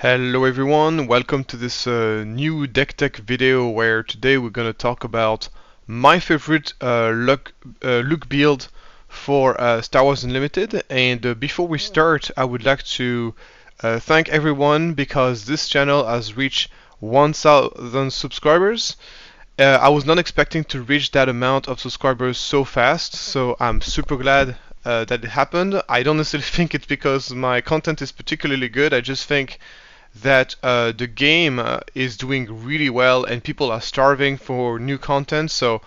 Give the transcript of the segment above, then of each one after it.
Hello everyone, welcome to this new deck tech video where today we're going to talk about my favorite look build for Star Wars Unlimited. And before we start, I would like to thank everyone because this channel has reached 1,000 subscribers. I was not expecting to reach that amount of subscribers so fast, so I'm super glad that it happened. I don't necessarily think it's because my content is particularly good. I just think that the game is doing really well and people are starving for new content. So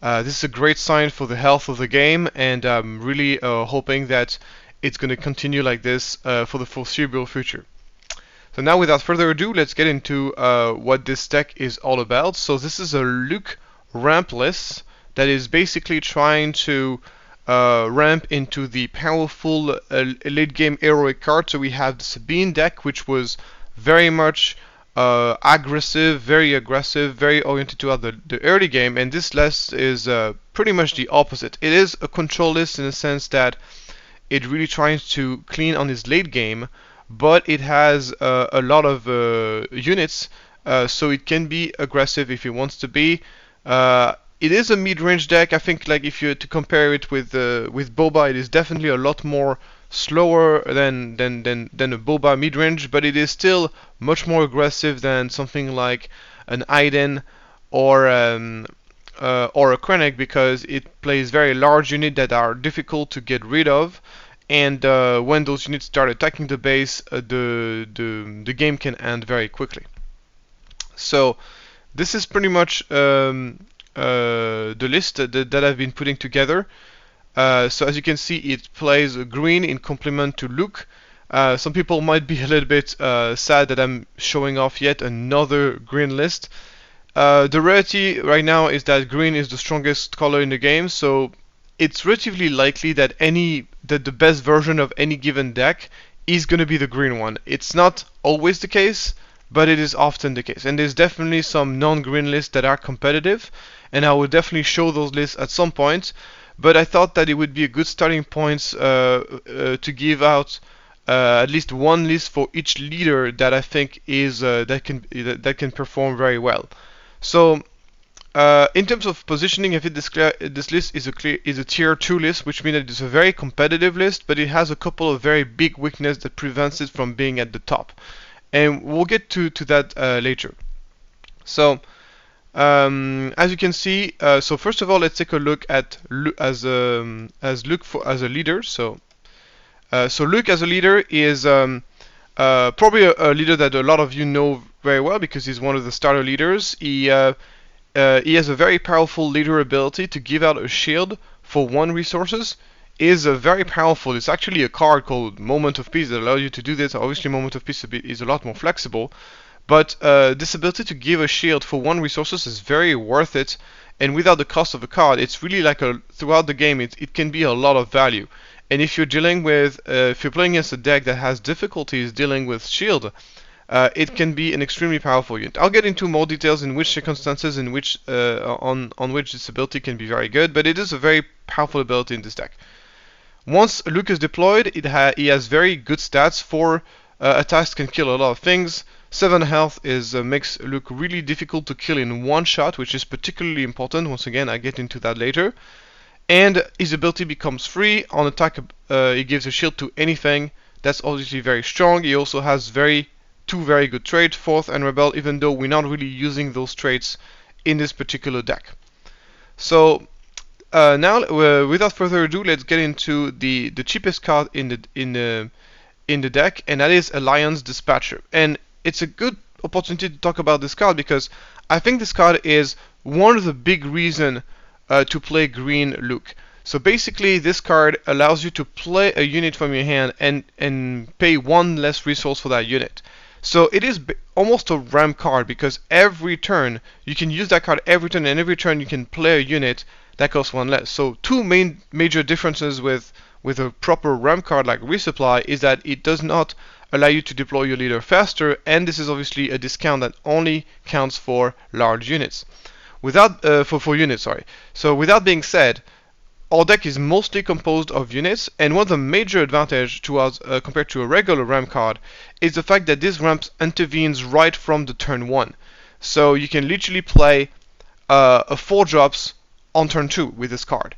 this is a great sign for the health of the game, and I'm really hoping that it's going to continue like this for the foreseeable future. So now, without further ado, let's get into what this deck is all about. So this is a Luke ramp list that is basically trying to ramp into the powerful late game heroic card. So we have the Sabine deck, which was very much aggressive, very oriented toward the early game, and this list is pretty much the opposite. It is a control list in the sense that it really tries to clean on his late game, but it has a lot of units, so it can be aggressive if it wants to be. It is a mid-range deck. I think, like, if you to compare it with Boba, it is definitely a lot more slower than a Boba mid-range, but it is still much more aggressive than something like an Aiden or a Krennic, because it plays very large units that are difficult to get rid of. And when those units start attacking the base, the game can end very quickly. So this is pretty much the list that I've been putting together. So as you can see, it plays green in complement to Luke. Some people might be a little bit sad that I'm showing off yet another green list. The rarity right now is that green is the strongest color in the game, so it's relatively likely that the best version of any given deck is going to be the green one. It's not always the case, but it is often the case. And there's definitely some non-green lists that are competitive, and I will definitely show those lists at some point. But I thought that it would be a good starting point to give out at least one list for each leader that I think is that can perform very well. So in terms of positioning, I think this list is a tier 2 list, which means that it's a very competitive list, but it has a couple of very big weaknesses that prevents it from being at the top. And we'll get to that later. So as you can see, so first of all, let's take a look at Luke as a leader. So Luke as a leader is probably a leader that a lot of you know very well because he's one of the starter leaders. He has a very powerful leader ability to give out a shield for 1 resources. Is very powerful. It's actually a card called Moment of Peace that allows you to do this. Obviously, Moment of Peace is a lot more flexible, but this ability to give a shield for 1 resources is very worth it, and without the cost of a card, it's really like throughout the game, it can be a lot of value. And if you're dealing with, if you're playing against a deck that has difficulties dealing with shield, it can be an extremely powerful unit. I'll get into more details in which circumstances in which on which this ability can be very good, but it is a very powerful ability in this deck. Once Luke is deployed, he has very good stats. 4 attacks can kill a lot of things. 7 health makes Luke really difficult to kill in 1 shot, which is particularly important. Once again, I get into that later. And his ability becomes free. On attack, he gives a shield to anything. That's obviously very strong. He also has 2 very good traits, Fourth and Rebel, even though we're not really using those traits in this particular deck. So now, without further ado, let's get into the cheapest card in the deck, and that is Alliance Dispatcher. And it's a good opportunity to talk about this card because I think this card is one of the big reasons to play green Luke. So basically, this card allows you to play a unit from your hand and pay 1 less resource for that unit. So it is almost a ramp card because every turn you can use that card every turn, and every turn you can play a unit that costs 1 less. So 2 major differences with a proper ramp card like Resupply is that it does not allow you to deploy your leader faster, and this is obviously a discount that only counts for large units. For units, sorry. So with that being said, our deck is mostly composed of units, and one of the major advantages to us compared to a regular ramp card is the fact that this ramp intervenes right from the turn 1. So you can literally play a 4 drops on turn 2 with this card,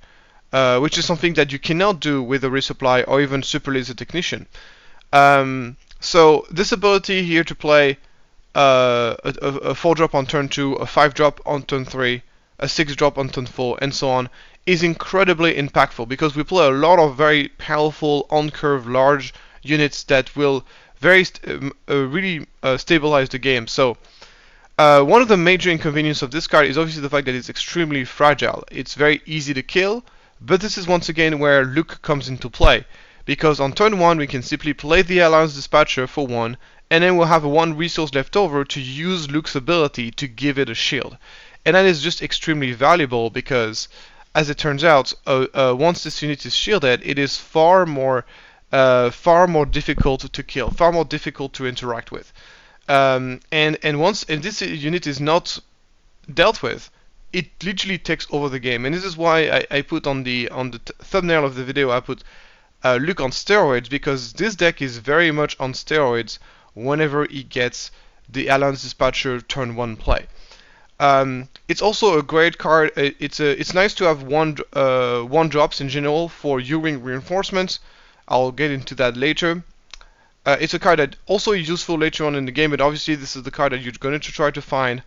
which is something that you cannot do with a resupply or even Super Laser Technician. So this ability here to play a 4 drop on turn 2, a 5 drop on turn 3, a 6 drop on turn 4, and so on, is incredibly impactful because we play a lot of very powerful on-curve large units that will really stabilize the game. So one of the major inconveniences of this card is obviously the fact that it's extremely fragile. It's very easy to kill, but this is once again where Luke comes into play, because on turn 1 we can simply play the Alliance Dispatcher for 1, and then we'll have 1 resource left over to use Luke's ability to give it a shield. And that is just extremely valuable because, as it turns out, once this unit is shielded, it is far more difficult to kill, far more difficult to interact with. And once this unit is not dealt with, it literally takes over the game. And this is why I put on the thumbnail of the video, I put Luke on steroids, because this deck is very much on steroids whenever he gets the Alliance Dispatcher turn 1 play. It's also a great card. It's nice to have one drops in general for U-Wing reinforcements. I'll get into that later. It's a card that also is useful later on in the game, but obviously this is the card that you're going to try to find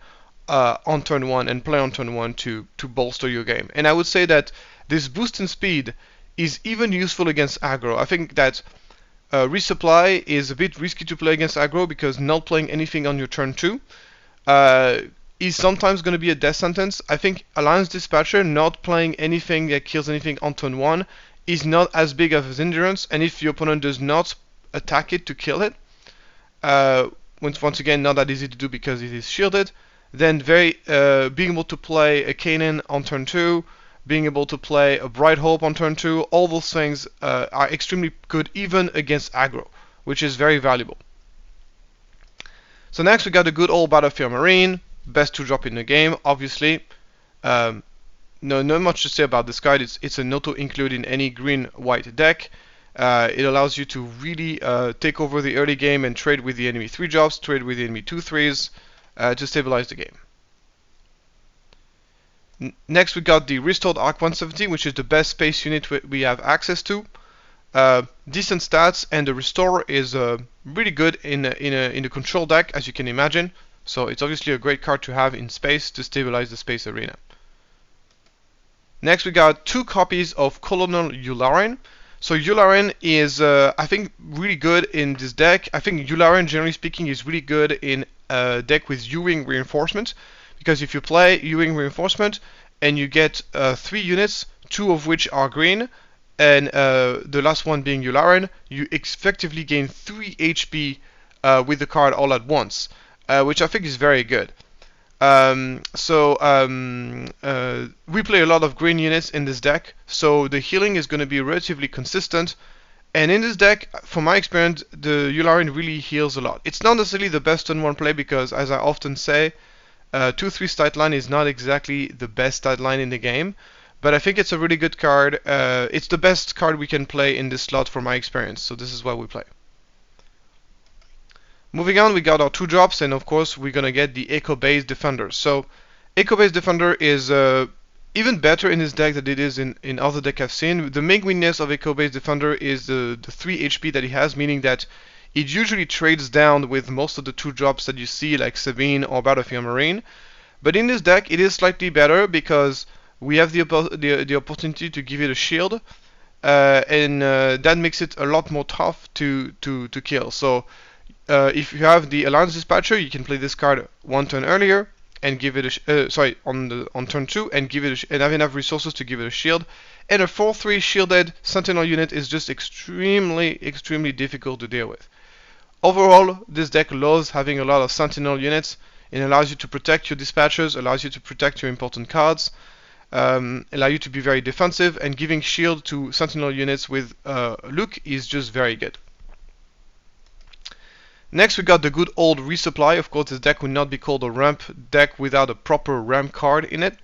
on turn 1 and play on turn 1 to bolster your game. And I would say that this boost in speed is even useful against aggro. I think that resupply is a bit risky to play against aggro because not playing anything on your turn 2 is sometimes going to be a death sentence. I think Alliance Dispatcher not playing anything that kills anything on turn 1 is not as big of an hindrance, and if your opponent does not attack it to kill it, once again not that easy to do because it is shielded, then being able to play a Kanan on turn 2, being able to play a Bright Hope on turn 2, all those things are extremely good even against aggro, which is very valuable. So next we got the good old Battlefield Marine, best 2-drop in the game, obviously. No, not much to say about this card. It's an auto include in any green-white deck. It allows you to really take over the early game and trade with the enemy 3-drops, trade with the enemy 2/3s to stabilize the game. Next we got the Restored Arc 170, which is the best space unit we have access to. Decent stats, and the Restore is really good in the control deck, as you can imagine. So it's obviously a great card to have in space to stabilize the space arena. Next we got 2 copies of Colonel Yularen. So Yularen is, I think, really good in this deck. I think Yularen, generally speaking, is really good in a deck with U-Wing reinforcement, because if you play U-Wing reinforcement and you get 3 units, 2 of which are green, and the last one being Yularen, you effectively gain 3 HP with the card all at once, which I think is very good. We play a lot of green units in this deck, so the healing is going to be relatively consistent. And in this deck, from my experience, the Yularen really heals a lot. It's not necessarily the best turn 1 play because, as I often say, 2/3 stat line is not exactly the best stat line in the game, but I think it's a really good card. It's the best card we can play in this slot from my experience, so this is what we play. Moving on, we got our 2-drops, and of course we're gonna get the Echo-based Defender. So Echo-based Defender is even better in this deck than it is in other decks I've seen. The main weakness of Echo-based Defender is the 3 HP that he has, meaning that it usually trades down with most of the 2-drops that you see, like Sabine or Battlefield Marine. But in this deck it is slightly better because we have the opportunity to give it a shield, and that makes it a lot more tough to kill. So if you have the Alliance Dispatcher, you can play this card 1 turn earlier and give it on turn 2 and give it and have enough resources to give it a shield. And a 4/3 shielded Sentinel unit is just extremely difficult to deal with. Overall, this deck loves having a lot of Sentinel units. It allows you to protect your dispatchers, allows you to protect your important cards, allow you to be very defensive, and giving shield to Sentinel units with Luke is just very good. Next we got the good old Resupply. Of course, this deck would not be called a ramp deck without a proper ramp card in it.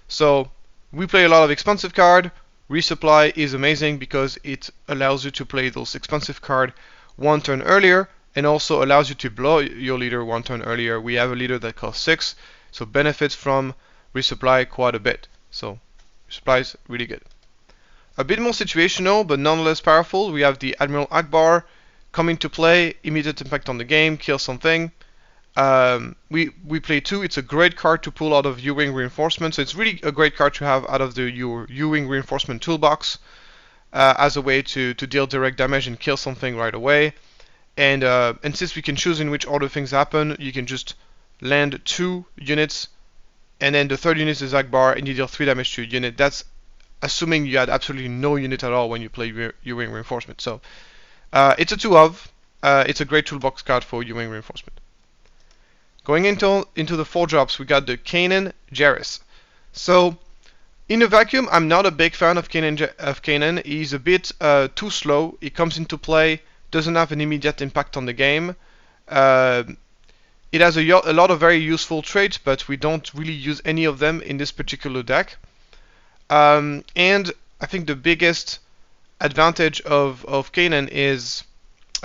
So we play a lot of expensive card, Resupply is amazing because it allows you to play those expensive cards one turn earlier, and also allows you to blow your leader one turn earlier. We have a leader that costs 6, so benefits from resupply quite a bit. So resupply is really good. A bit more situational, but nonetheless powerful, we have the Admiral Akbar coming to play, immediate impact on the game, kill something. We play 2. It's a great card to pull out of U-Wing Reinforcement, so it's really a great card to have out of your U-Wing Reinforcement toolbox as a way to deal direct damage and kill something right away. And since we can choose in which order things happen, you can just land 2 units, and then the third unit is Akbar, and you deal 3 damage to a unit. That's assuming you had absolutely no unit at all when you play U-Wing Reinforcement. So it's a 2 of. It's a great toolbox card for U-Wing Reinforcement. Going into the 4 drops, we got the Kanan Jarrus. So in a vacuum, I'm not a big fan of Kanan. He's a bit too slow. He comes into play, doesn't have an immediate impact on the game. It has a lot of very useful traits, but we don't really use any of them in this particular deck. And I think the biggest advantage of Kanan is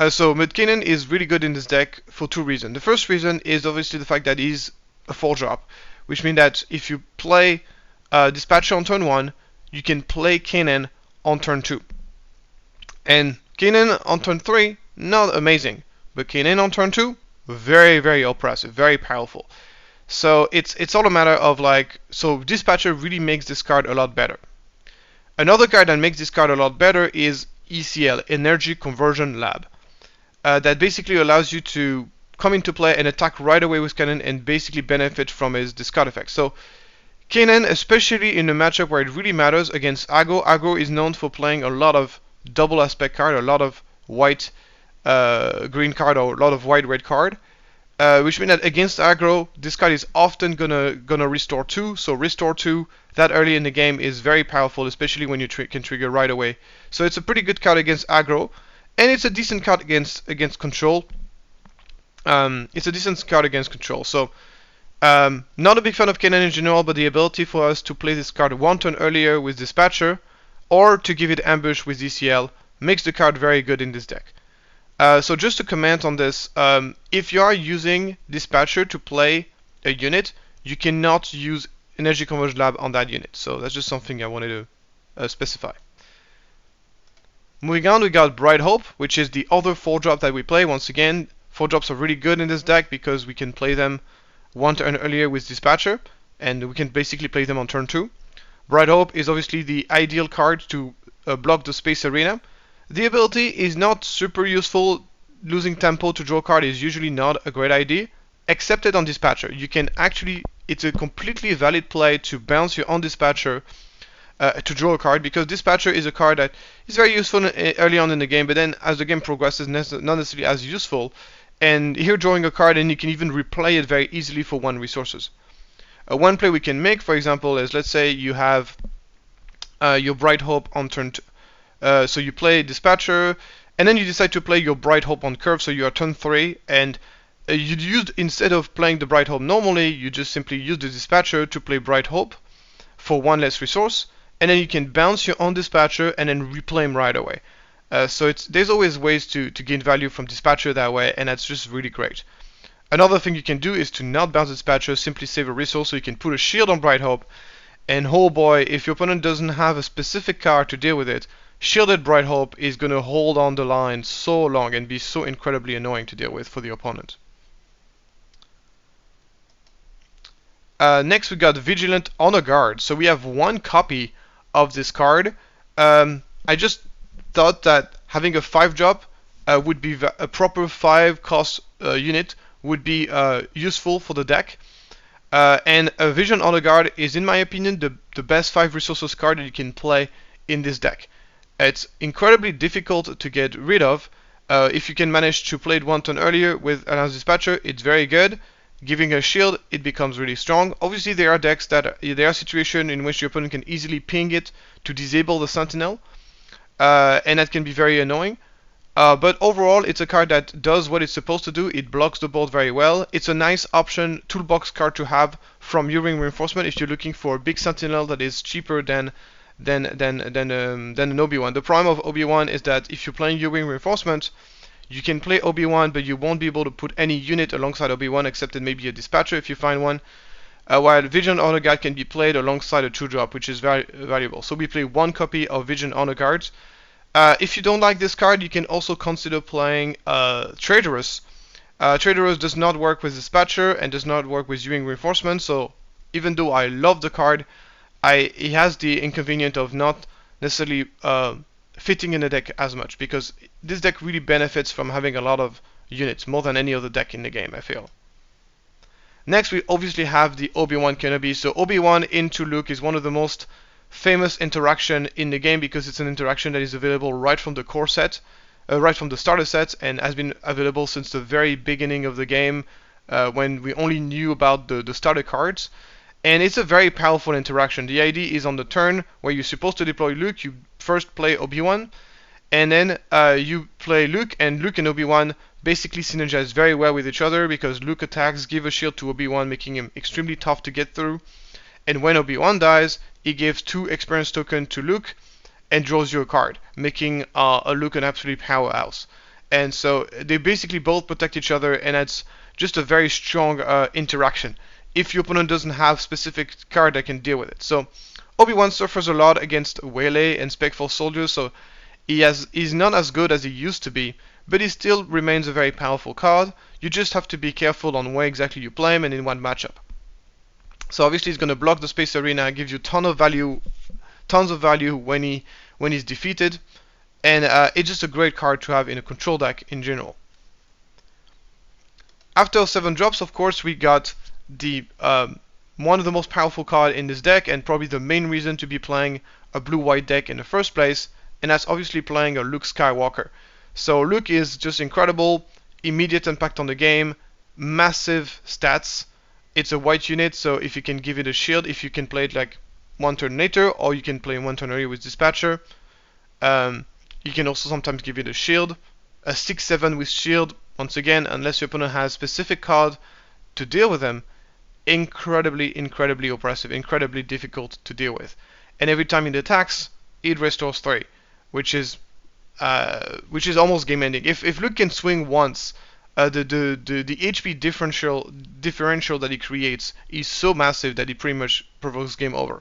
so Kanan is really good in this deck for 2 reasons. The first reason is obviously the fact that he's a 4-drop, which means that if you play Dispatcher on turn 1, you can play Kanan on turn 2. And Kanan on turn 3, not amazing, but Kanan on turn 2, very, very oppressive, very powerful. So it's all a matter of so Dispatcher really makes this card a lot better. Another card that makes this card a lot better is ECL, Energy Conversion Lab. That basically allows you to come into play and attack right away with Kanan and basically benefit from his discard effect. So Kanan, especially in a matchup where it really matters against aggro. Aggro is known for playing a lot of double aspect card, a lot of white green card, or a lot of white red card, which means that against aggro, this card is often gonna restore 2. So restore 2 that early in the game is very powerful, especially when you can trigger right away. So it's a pretty good card against aggro. And it's a decent card against control. It's a decent card against control. So, not a big fan of Kanan in general, but the ability for us to play this card 1 turn earlier with Dispatcher, or to give it ambush with ECL, makes the card very good in this deck. So just to comment on this, if you are using Dispatcher to play a unit, you cannot use Energy Conversion Lab on that unit. So that's just something I wanted to specify. Moving on, we got Bright Hope, which is the other 4-drop that we play. Once again, 4-drops are really good in this deck because we can play them 1 turn earlier with Dispatcher, and we can basically play them on turn 2. Bright Hope is obviously the ideal card to block the Space Arena. The ability is not super useful. Losing tempo to draw a card is usually not a great idea, except on Dispatcher. You can actually, it's a completely valid play to bounce your own Dispatcher to draw a card, because Dispatcher is a card that is very useful early on in the game, but then as the game progresses, not necessarily as useful. And here drawing a card, and you can even replay it very easily for 1 resources. One play we can make, for example, is let's say you have your Bright Hope on turn 2. So you play Dispatcher, and then you decide to play your Bright Hope on curve, so you are turn 3, and you used, instead of playing the Bright Hope normally, you just simply use the Dispatcher to play Bright Hope for 1 less resource, and then you can bounce your own Dispatcher and then replay him right away. So there's always ways to gain value from Dispatcher that way, and that's just really great. Another thing you can do is to not bounce Dispatcher, simply save a resource, so you can put a shield on Bright Hope, and oh boy, if your opponent doesn't have a specific card to deal with it, shielded Bright Hope is going to hold on the line so long and be so incredibly annoying to deal with for the opponent. Next we got Vigilant Honor Guard. So we have 1 copy of this card. I just thought that having a 5-drop would be a proper 5 cost unit would be useful for the deck. And a Vigilant Honor Guard is, in my opinion, the best 5 resources card that you can play in this deck. It's incredibly difficult to get rid of. If you can manage to play it 1 turn earlier with Announce Dispatcher, it's very good. Giving a shield, it becomes really strong. Obviously, there are decks there are situations in which your opponent can easily ping it to disable the Sentinel, and that can be very annoying. But overall, it's a card that does what it's supposed to do. It blocks the board very well. It's a nice option, toolbox card to have from U-Wing Reinforcement if you're looking for a big Sentinel that is cheaper than than an Obi-Wan. The problem of Obi-Wan is that if you're playing U-Wing Reinforcement, you can play Obi-Wan, but you won't be able to put any unit alongside Obi-Wan except maybe a dispatcher if you find one. While Vision Honor Guard can be played alongside a 2-drop, which is very valuable. So we play one copy of Vision Honor Guard. If you don't like this card, you can also consider playing Traitorous. Traitorous does not work with Dispatcher and does not work with U-Wing Reinforcement, so even though I love the card, it has the inconvenience of not necessarily fitting in the deck as much, because this deck really benefits from having a lot of units, more than any other deck in the game, I feel. Next, we obviously have the Obi-Wan Kenobi. So Obi-Wan into Luke is one of the most famous interaction in the game because it's an interaction that is available right from the core set, right from the starter set, and has been available since the very beginning of the game when we only knew about the starter cards. And it's a very powerful interaction. The idea is on the turn where you're supposed to deploy Luke, you first play Obi-Wan, and then you play Luke, and Luke and Obi-Wan basically synergize very well with each other because Luke attacks, give a shield to Obi-Wan, making him extremely tough to get through. And when Obi-Wan dies, he gives 2 experience tokens to Luke and draws you a card, making Luke an absolute powerhouse. And so they basically both protect each other, and it's just a very strong interaction if your opponent doesn't have specific card that can deal with it. So Obi-Wan suffers a lot against Waylay and Spectral Soldiers, so he's not as good as he used to be, but he still remains a very powerful card. You just have to be careful on where exactly you play him and in what matchup. So obviously he's going to block the Space Arena, gives you tons of value when he's defeated, and it's just a great card to have in a control deck in general. After 7 drops, of course, we got the one of the most powerful cards in this deck, and probably the main reason to be playing a blue-white deck in the first place, and that's obviously playing a Luke Skywalker. So Luke is just incredible, immediate impact on the game, massive stats. It's a white unit, so if you can give it a shield, if you can play it like 1 turn later, or you can play 1 turn earlier with Dispatcher. You can also sometimes give it a shield. A 6/7 with shield, once again, unless your opponent has specific card to deal with them, incredibly oppressive, incredibly difficult to deal with. And every time it attacks, it restores 3, which is almost game ending. If Luke can swing once, the HP differential that he creates is so massive that it pretty much provokes game over.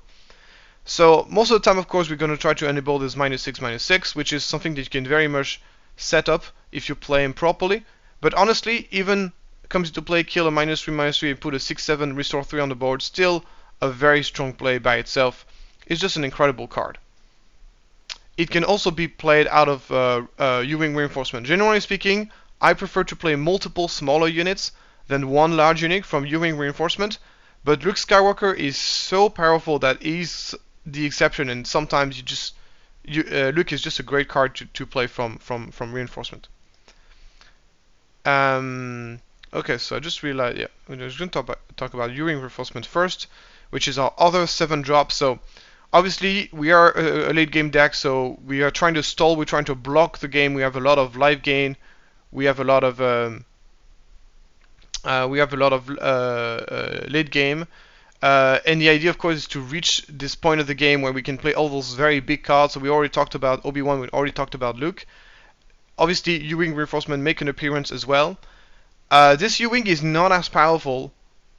So most of the time, of course, we're going to try to enable this -6/-6, which is something that you can very much set up if you play him properly. But honestly, even comes into play, kill a -3/-3 and put a 6/7 restore 3 on the board, still a very strong play by itself. It's just an incredible card. It can also be played out of U-Wing Reinforcement. Generally speaking, I prefer to play multiple smaller units than one large unit from U-Wing Reinforcement, but Luke Skywalker is so powerful that he's the exception, and sometimes Luke is just a great card to play from Reinforcement. Okay, so I just realized, yeah, we're just going to talk about U-Wing Reinforcement first, which is our other 7 drop. So obviously we are a late game deck, so we are trying to stall, we're trying to block the game. We have a lot of life gain, we have a lot of late game, and the idea, of course, is to reach this point of the game where we can play all those very big cards. So we already talked about Obi-Wan, we already talked about Luke. Obviously, U-Wing Reinforcement make an appearance as well. This U-Wing is not as powerful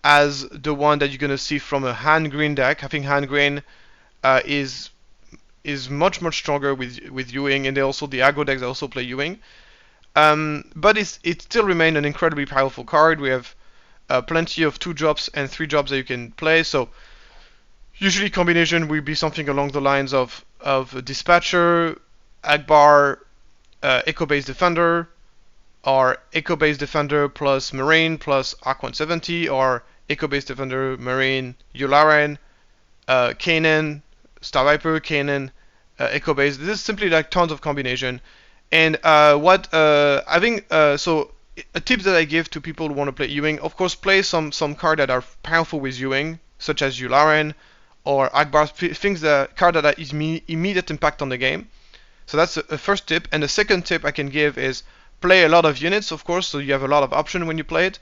as the one that you're going to see from a hand green deck. I think hand green is much stronger with U-Wing, and they also the aggro decks that also play U-Wing. But it still remains an incredibly powerful card. We have plenty of 2 drops and 3 drops that you can play. So usually combination will be something along the lines of Dispatcher, Akbar, Echo-based Defender, or Echo-based Defender plus Marine plus Arc 170, or Echo-based Defender, Marine, Yularen, Kanan, Star Viper, Kanan, Echo-based. This is simply like tons of combination. And I think so a tip that I give to people who want to play U-Wing, of course, play some cards that are powerful with U-Wing, such as Yularen or Akbar, things that card that is immediate impact on the game. So that's the first tip. And the second tip I can give is play a lot of units, of course, so you have a lot of options when you play it.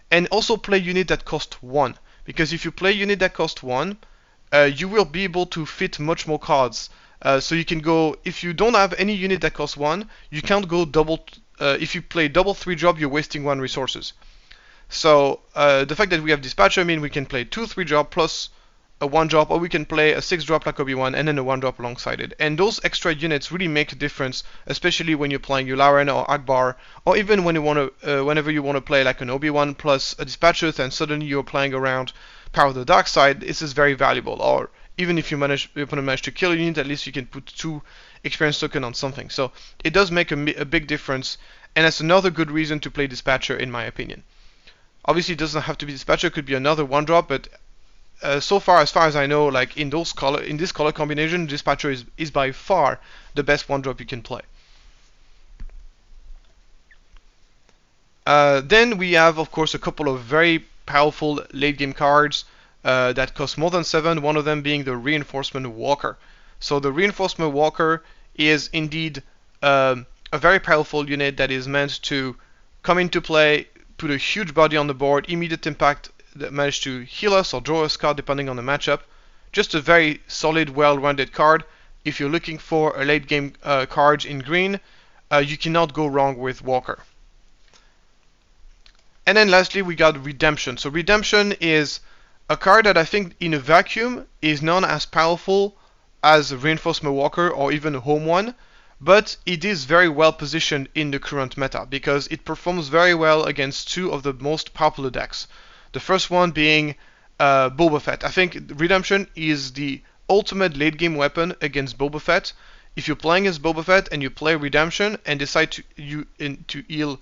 And also play unit that cost 1. Because if you play unit that cost 1, you will be able to fit much more cards. So you can go, if you don't have any unit that costs 1, you can't go double, if you play double 3-drop, you're wasting 1 resources. So the fact that we have Dispatcher means we can play 2 3-drop plus a 1-drop, or we can play a 6-drop like Obi-Wan and then a 1-drop alongside it. And those extra units really make a difference, especially when you're playing Yularen or Akbar, or even when you want to, whenever you want to play like an Obi-Wan plus a Dispatcher, and suddenly you're playing around Power of the Dark Side. This is very valuable. Or even if your opponent manage to kill a unit, at least you can put 2 experience token on something. So it does make a big difference, and that's another good reason to play Dispatcher, in my opinion. Obviously, it doesn't have to be Dispatcher; it could be another 1-drop. But so far as I know, like in this color combination, Dispatcher is by far the best 1-drop you can play. Then we have, of course, a couple of very powerful late game cards that cost more than 7. One of them being the Reinforcement Walker. So the Reinforcement Walker is indeed a very powerful unit that is meant to come into play, put a huge body on the board, immediate impact that manage to heal us or draw us card depending on the matchup. Just a very solid, well-rounded card. If you're looking for a late game card in green, you cannot go wrong with Walker. And then lastly, we got Redemption. So Redemption is a card that I think in a vacuum is not as powerful as Reinforcement Walker or even Home One, but it is very well positioned in the current meta because it performs very well against 2 of the most popular decks. The first one being Boba Fett. I think Redemption is the ultimate late game weapon against Boba Fett. If you're playing as Boba Fett and you play Redemption and decide to heal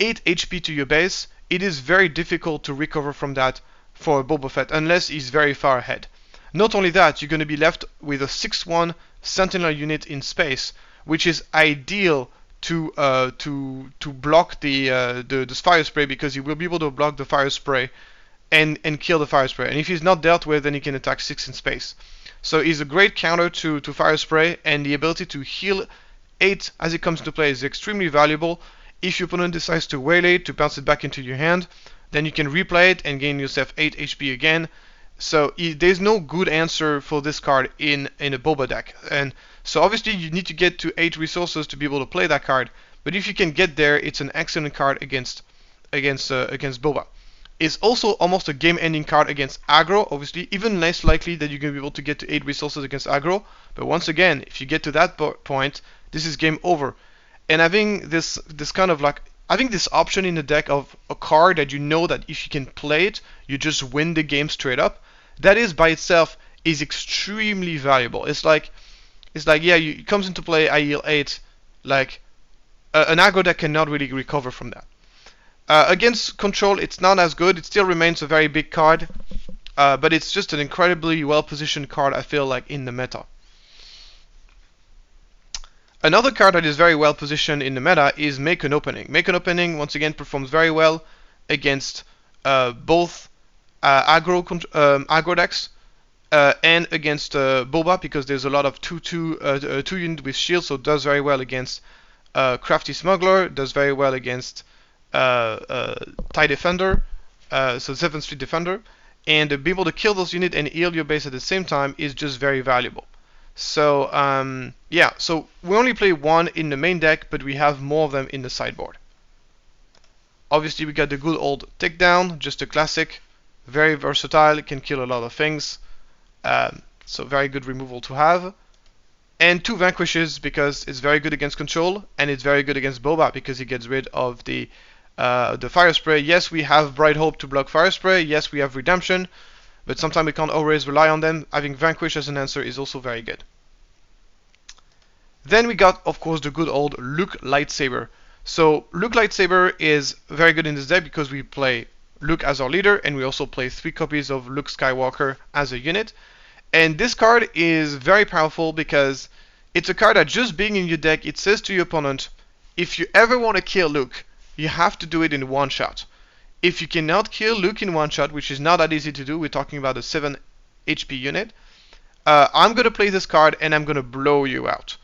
8 HP to your base, it is very difficult to recover from that for Boba Fett unless he's very far ahead. Not only that, you're going to be left with a 6/1 Sentinel unit in space, which is ideal to block the fire spray, because he will be able to block the fire spray and kill the fire spray. And if he's not dealt with, then he can attack 6 in space. So he's a great counter to fire spray, and the ability to heal 8 as it comes into play is extremely valuable. If your opponent decides to waylay to bounce it back into your hand, then you can replay it and gain yourself 8 HP again. So there's no good answer for this card in a Boba deck. And so obviously you need to get to 8 resources to be able to play that card. But if you can get there, it's an excellent card against Boba. It's also almost a game-ending card against aggro. Obviously, even less likely that you're going to be able to get to 8 resources against aggro. But once again, if you get to that point, this is game over. And having this kind of like, having this option in the deck of a card that you know that if you can play it, you just win the game straight up. That is by itself is extremely valuable. It's like yeah, it comes into play, I heal 8, like an aggro deck cannot really recover from that. Against control, it's not as good. It still remains a very big card, but it's just an incredibly well positioned card, I feel like, in the meta. Another card that is very well positioned in the meta is Make an Opening. Make an Opening, once again, performs very well against both aggro decks and against Boba, because there's a lot of 2 unit with shield, so it does very well against Crafty Smuggler, does very well against TIE Defender, so 7th Street Defender, and be able to kill those units and heal your base at the same time is just very valuable. So yeah, so we only play 1 in the main deck, but we have more of them in the sideboard. Obviously we got the good old Takedown, just a classic, very versatile, it can kill a lot of things, so very good removal to have. And 2 Vanquishes, because it's very good against control, and it's very good against Boba because he gets rid of the fire spray. Yes, we have Bright Hope to block fire spray, yes we have Redemption, but sometimes we can't always rely on them. Having Vanquish as an answer is also very good. Then we got, of course, the good old Luke Lightsaber. So Luke Lightsaber is very good in this deck because we play Luke as our leader, and we also play 3 copies of Luke Skywalker as a unit. And this card is very powerful because it's a card that, just being in your deck, it says to your opponent, if you ever want to kill Luke, you have to do it in 1 shot. If you cannot kill Luke in 1 shot, which is not that easy to do, we're talking about a 7 HP unit, I'm going to play this card and I'm going to blow you out.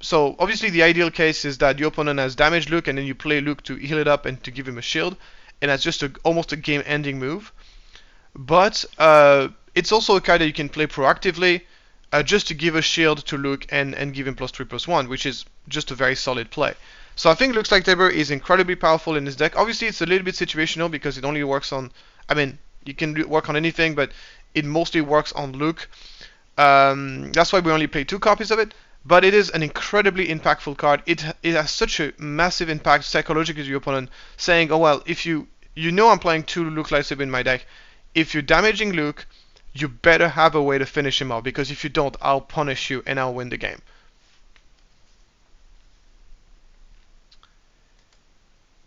So obviously the ideal case is that your opponent has damaged Luke and then you play Luke to heal it up and to give him a shield, and that's just almost a game-ending move. but it's also a card that you can play proactively, just to give a shield to Luke and give him +3/+1, which is just a very solid play. So I think Luke's Lightsaber is incredibly powerful in this deck. Obviously, it's a little bit situational because it only works on, I mean, you can work on anything, but it mostly works on Luke. That's why we only play 2 copies of it. But it is an incredibly impactful card. It has such a massive impact psychologically to your opponent, saying, oh well, if you know I'm playing 2 Luke Lightsaber in my deck, if you're damaging Luke, you better have a way to finish him off, because if you don't, I'll punish you and I'll win the game.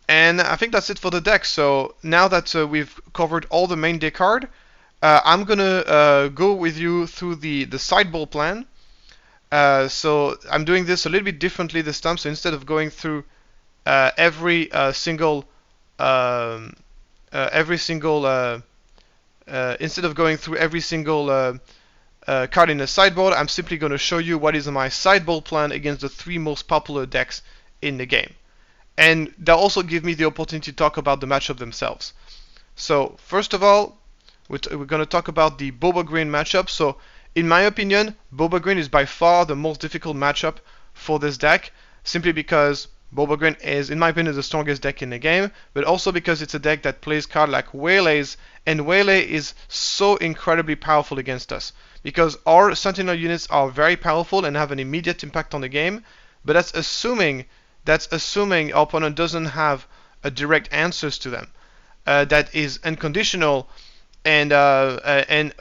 And I think that's it for the deck. So now that we've covered all the main deck card, I'm gonna go with you through the sideboard plan. So I'm doing this a little bit differently this time. So instead of going through every single instead of going through every single card in the sideboard, I'm simply going to show you what is my sideboard plan against the 3 most popular decks in the game. And that also gives me the opportunity to talk about the matchup themselves. So first of all, we're going to talk about the Boba Green matchup. So in my opinion, Boba Green is by far the most difficult matchup for this deck, simply because Boba Green is, in my opinion, the strongest deck in the game, but also because it's a deck that plays cards like Waylays, and Waylay is so incredibly powerful against us, because our Sentinel units are very powerful and have an immediate impact on the game, but that's assuming our opponent doesn't have a direct answers to them. That is unconditional, and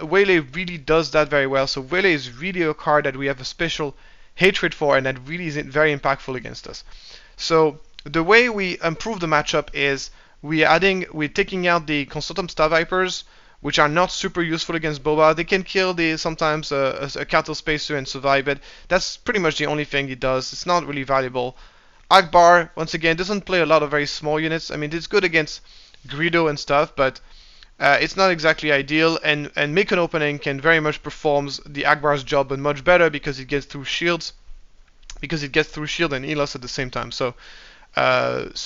Waylay really does that very well. So Waylay is really a card that we have a special hatred for, and that really is very impactful against us. So the way we improve the matchup is we're taking out the Consortium Star Vipers, which are not super useful against Boba. They can kill sometimes a Cattle Spacer and survive, but that's pretty much the only thing it does. It's not really valuable. Akbar, once again, doesn't play a lot of very small units. I mean, it's good against Greedo and stuff, but it's not exactly ideal, and Make an Opening can very much performs the Akbar's job, but much better because it gets through shields, and Elos at the same time. So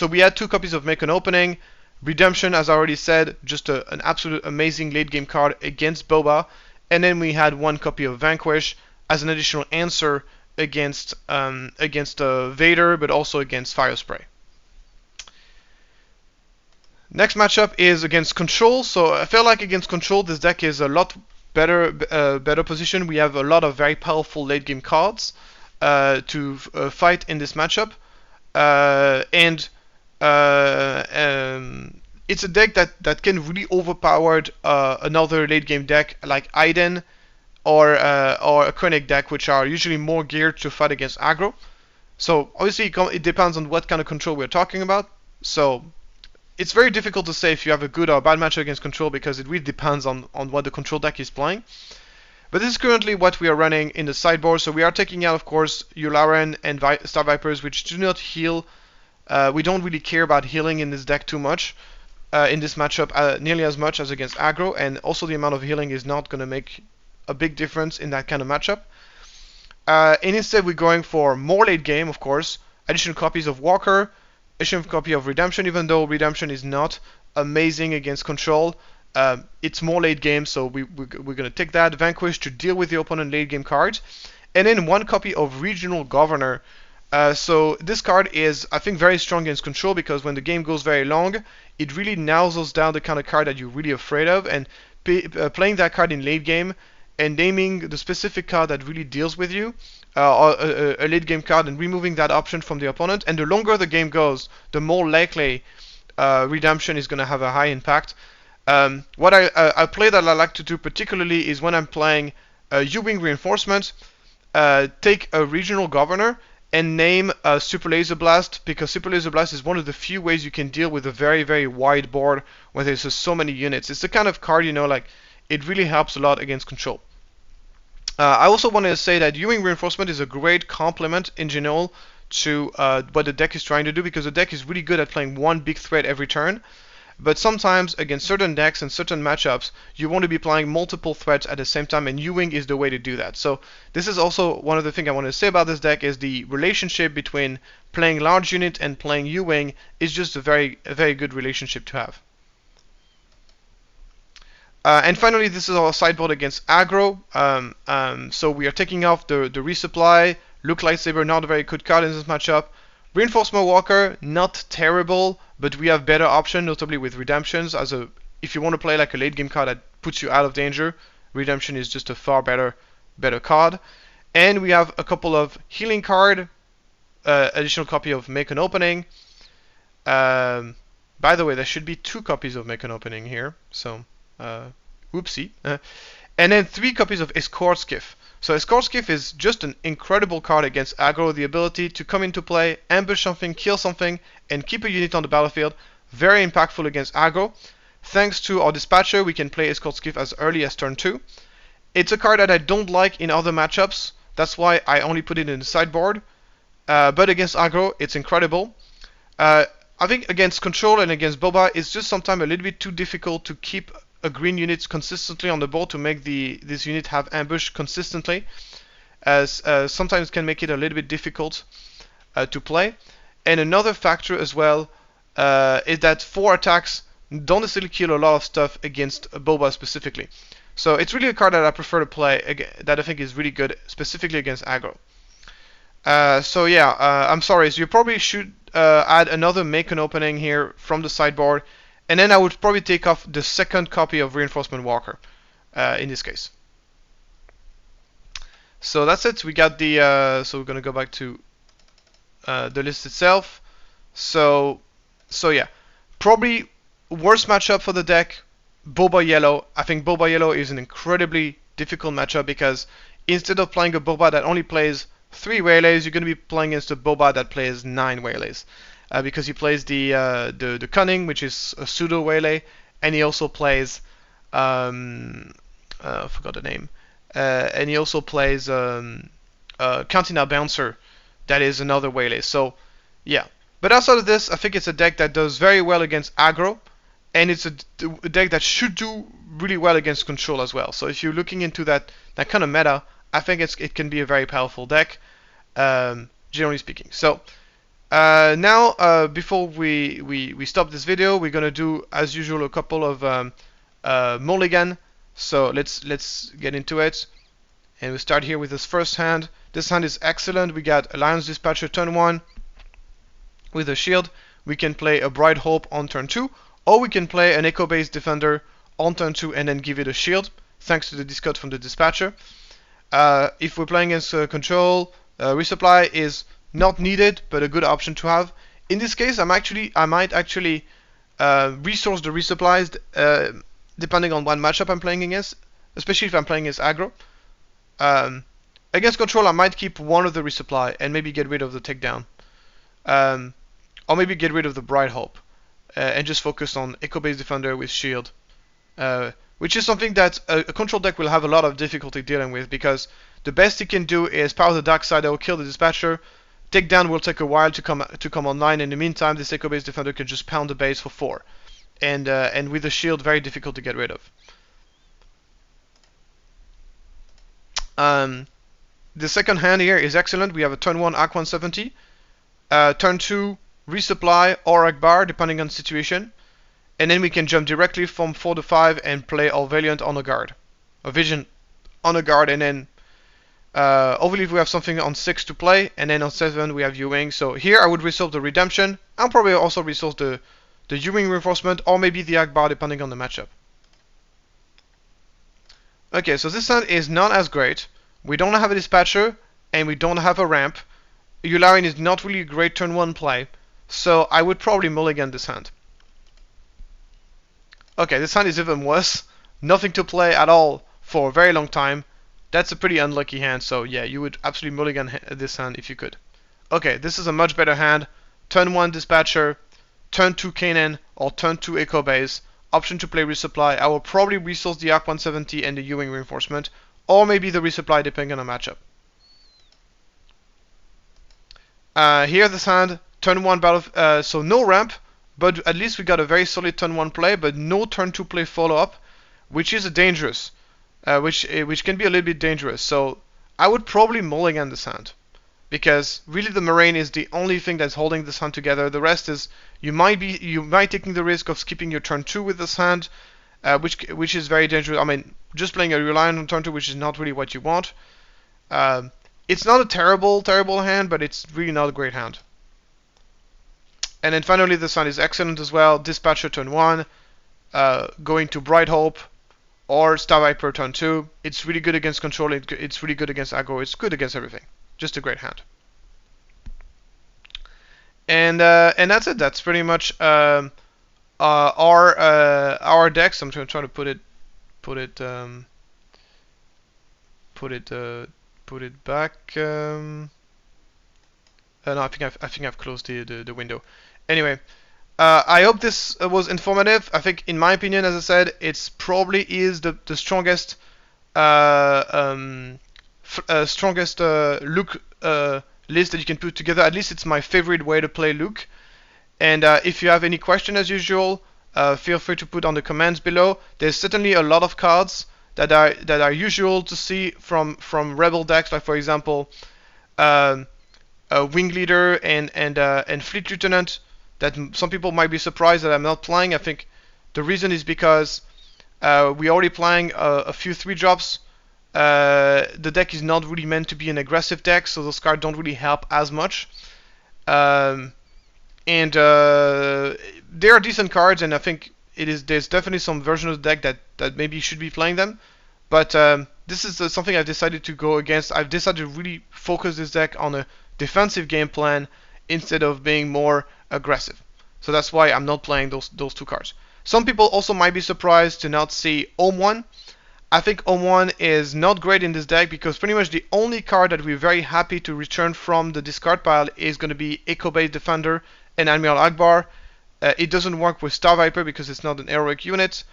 we had 2 copies of Make an Opening. Redemption, as I already said, just an absolute amazing late game card against Boba, and then we had 1 copy of Vanquish as an additional answer against Vader, but also against Fire Spray. Next matchup is against Control. So I feel like against Control, this deck is a lot better position. We have a lot of very powerful late game cards to fight in this matchup, and it's a deck that can really overpower another late game deck like Aiden or a Krennic deck, which are usually more geared to fight against aggro. So obviously it depends on what kind of control we're talking about. So it's very difficult to say if you have a good or a bad matchup against Control, because it really depends on what the Control deck is playing. But this is currently what we are running in the sideboard. So we are taking out, of course, Yularen and Star Vipers, which do not heal. We don't really care about healing in this deck too much, in this matchup, nearly as much as against aggro, and also the amount of healing is not going to make a big difference in that kind of matchup. And instead we're going for more late game, of course, additional copies of Walker, additional copy of Redemption, even though Redemption is not amazing against Control. It's more late game, so we're going to take that. Vanquish to deal with the opponent late game cards. And then 1 copy of Regional Governor. So this card is, I think, very strong against Control, because when the game goes very long, it really narrows down the kind of card that you're really afraid of, and playing that card in late game and naming the specific card that really deals with you, or a late game card, and removing that option from the opponent. And the longer the game goes, the more likely Redemption is going to have a high impact. What a play that I like to do particularly is when I'm playing U-Wing Reinforcement, take a Regional Governor and name Super Laser Blast, because Super Laser Blast is one of the few ways you can deal with a very, very wide board where there's just so many units. It's the kind of card, like, it really helps a lot against Control. I also wanted to say that U-Wing Reinforcement is a great complement in general to what the deck is trying to do, because the deck is really good at playing 1 big threat every turn. But sometimes against certain decks and certain matchups, you want to be playing multiple threats at the same time, and U-Wing is the way to do that. So this is also one of the things I want to say about this deck, is the relationship between playing large unit and playing U-Wing is just a very good relationship to have. And finally, this is our sideboard against aggro. So we are taking off the resupply. Luke Lightsaber, not a very good card in this matchup. Reinforcement Walker, not terrible, but we have better options, notably with Redemptions. If you want to play like a late game card that puts you out of danger, Redemption is just a far better card. And we have a couple of healing card, additional copy of Make an Opening. By the way, there should be 2 copies of Make an Opening here, so whoopsie. And then 3 copies of Escort Skiff. So Escort Skiff is just an incredible card against aggro, the ability to come into play, ambush something, kill something, and keep a unit on the battlefield. Very impactful against aggro. Thanks to our Dispatcher, we can play Escort Skiff as early as turn 2. It's a card that I don't like in other matchups, that's why I only put it in the sideboard. But against aggro, it's incredible. I think against control and against Boba, it's just sometimes a little bit too difficult to keep a green unit consistently on the board to make this unit have ambush consistently, as sometimes can make it a little bit difficult to play. And another factor as well is that 4 attacks don't necessarily kill a lot of stuff against Boba specifically. So it's really a card that I prefer to play, that I think is really good specifically against aggro. So yeah, I'm sorry, so you probably should add another Make an Opening here from the sideboard, and then I would probably take off the second copy of Reinforcement Walker in this case. So that's it. We got the so we're gonna go back to the list itself. So yeah, probably worst matchup for the deck, Boba Yellow. I think Boba Yellow is an incredibly difficult matchup because instead of playing a Boba that only plays 3 Waylays, you're going to be playing against a Boba that plays 9 Waylays. Because he plays the Cunning, which is a pseudo Waylay, and he also plays I forgot the name. And he also plays Cantina Bouncer, that is another Waylay. So yeah, but outside of this, I think it's a deck that does very well against aggro, and it's a deck that should do really well against control as well. So if you're looking into that kind of meta, I think it can be a very powerful deck, generally speaking. So now, before we stop this video, we're gonna do, as usual, a couple of mulligan. So let's get into it, and we start here with this first hand. This hand is excellent. We got Alliance Dispatcher turn 1 with a shield. We can play a Bright Hope on turn 2, or we can play an Echo-based Defender on turn 2 and then give it a shield, thanks to the discard from the Dispatcher. If we're playing against control, resupply is not needed, but a good option to have. In this case, I might actually resource the resupplies depending on what matchup I'm playing against, especially if I'm playing against aggro. Against control, I might keep one of the resupply and maybe get rid of the takedown, or maybe get rid of the Bright Hope and just focus on Echo-based Defender with shield. Which is something that a control deck will have a lot of difficulty dealing with, because the best it can do is power the Dark Side that will kill the Dispatcher. Takedown will take a while to come online. In the meantime, this Echo-based Defender can just pound the base for 4, and with the shield, very difficult to get rid of. The second hand here is excellent. We have a turn 1 Arc 170, turn 2 Resupply or Akbar, depending on the situation. And then we can jump directly from 4 to 5 and play our Valiant on a guard. A Vision on a guard, and then hopefully we have something on 6 to play, and then on 7 we have U-Wing. So here I would resolve the Redemption. I'll probably also resolve the U-Wing Reinforcement, or maybe the Akbar, depending on the matchup. Okay, so this hand is not as great. We don't have a Dispatcher, and we don't have a ramp. Yularen is not really a great turn 1 play, so I would probably mulligan this hand. Okay, this hand is even worse. Nothing to play at all for a very long time. That's a pretty unlucky hand, so yeah, you would absolutely mulligan this hand if you could. Okay, this is a much better hand. Turn 1 Dispatcher, turn 2 Kanan, or turn 2 Echo Base. Option to play Resupply. I will probably resource the Arc 170 and the U-Wing Reinforcement, or maybe the Resupply depending on the matchup. Here this hand, turn 1 battle, so no ramp, but at least we got a very solid turn 1 play, but no turn 2 play follow-up, which is dangerous, which can be a little bit dangerous. So I would probably mulligan this hand, because really the Moraine is the only thing that's holding this hand together. The rest is you might taking the risk of skipping your turn 2 with this hand, which is very dangerous. I mean, just playing a Reliant on turn 2, which is not really what you want. Um, it's not a terrible hand, but it's really not a great hand. And then finally, the Sun is excellent as well. Dispatcher turn 1, going to Bright Hope, or Star Viper turn 2. It's really good against control, it's really good against aggro, it's good against everything. Just a great hand. And that's it. That's pretty much our decks. I'm trying to put it back. No, I think I've closed the window. Anyway, I hope this was informative. I think, in my opinion, as I said, it's probably is the strongest Luke list that you can put together. At least it's my favorite way to play Luke. And if you have any question, as usual, feel free to put on the comments below. There's certainly a lot of cards that are usual to see from Rebel decks, like for example, Wing Leader and Fleet Lieutenant, that some people might be surprised that I'm not playing. I think the reason is because we're already playing a few 3-drops. The deck is not really meant to be an aggressive deck, so those cards don't really help as much. And they are decent cards, and I think there's definitely some version of the deck that maybe should be playing them. But this is something I've decided to go against. I've decided to really focus this deck on a defensive game plan instead of being more aggressive. So that's why I'm not playing those 2 cards. Some people also might be surprised to not see Ohm 1. I think Ohm 1 is not great in this deck because pretty much the only card that we're very happy to return from the discard pile is going to be Echo Base Defender and Admiral Akbar. It doesn't work with Star Viper because it's not an heroic unit.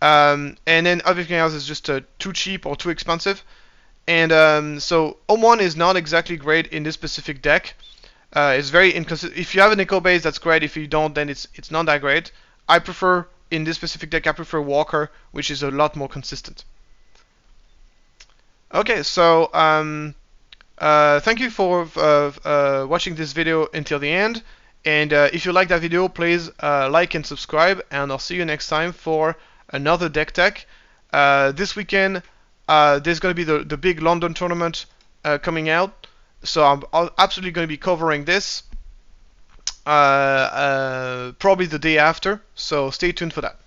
And then everything else is just too cheap or too expensive. And so Ohm 1 is not exactly great in this specific deck. It's very inconsistent. If you have an Echo Base, that's great. If you don't, then it's not that great. I prefer, in this specific deck, I prefer Walker, which is a lot more consistent. Okay, so thank you for watching this video until the end. And if you like that video, please like and subscribe. And I'll see you next time for another deck tech. This weekend, there's going to be the big London tournament coming out. So I'm absolutely going to be covering this probably the day after. So stay tuned for that.